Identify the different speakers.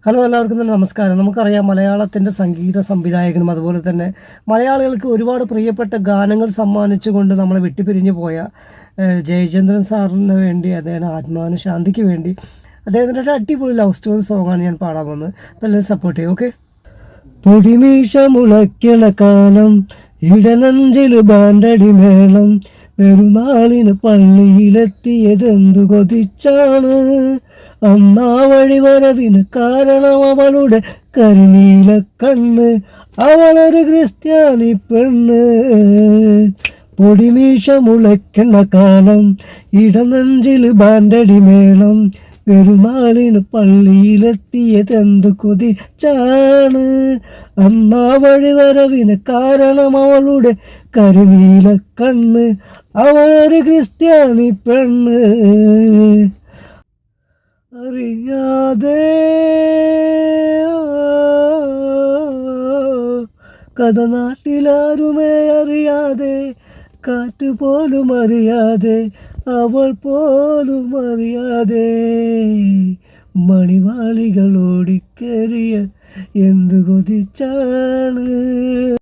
Speaker 1: Hello, എല്ലാവർക്കും തന്നെ നമസ്കാരം. നമുക്കറിയാം, മലയാളത്തിൻ്റെ സംഗീത സംവിധായകനും അതുപോലെ തന്നെ മലയാളികൾക്ക് ഒരുപാട് പ്രിയപ്പെട്ട ഗാനങ്ങൾ സമ്മാനിച്ചുകൊണ്ട് നമ്മളെ വിട്ടുപിരിഞ്ഞു പോയ ജയചന്ദ്രൻ സാറിന് വേണ്ടി, അദ്ദേഹം ആത്മാനുശാന്തിക്ക് വേണ്ടി അദ്ദേഹത്തിൻ്റെ ഒരു അടിപൊളി ലവ് സ്റ്റോറി സോങ്ങാണ് ഞാൻ പാടാൻ പോകുന്നത്. അപ്പോൾ എല്ലാവരും സപ്പോർട്ട് ചെയ്യും. ഓക്കെ. പൊടിമീശ മുളയ്ക്കണ കാലം, ഇടനഞ്ചിൽ ബാൻഡടി മേളം, പെരുന്നാളിന് പള്ളിയിലെത്തിയതെന്തു കൊതിച്ചാണ്. അന്നാ വഴി വരവിന് കാരണം അവളുടെ കരിനീല കണ്ണ്, അവളൊരു ക്രിസ്ത്യാനി പെണ്ണ്. പൊടിമീശ മുളയ്ക്കണ കാലം, ഇടനെഞ്ചിൽ ബാൻഡടി മേളം, പെരുന്നാളിന് പള്ളിയിലെത്തിയതെന്തു കൊതിച്ചാണ്. അന്നാ വഴി വരവിന് കാരണം അവളുടെ കരുനീല കണ്ണ്, അവളൊരു ക്രിസ്ത്യാനി പെണ്ണ്. അറിയാതെ കഥ നാട്ടിലാരുമേ അറിയാതെ, കാറ്റ് പോലും അറിയാതെ, അവൾ പോലും അറിയാതെ, മണിമാളികൾ ഓടിക്കേറിയ എന്തു കൊതിച്ചാണ്.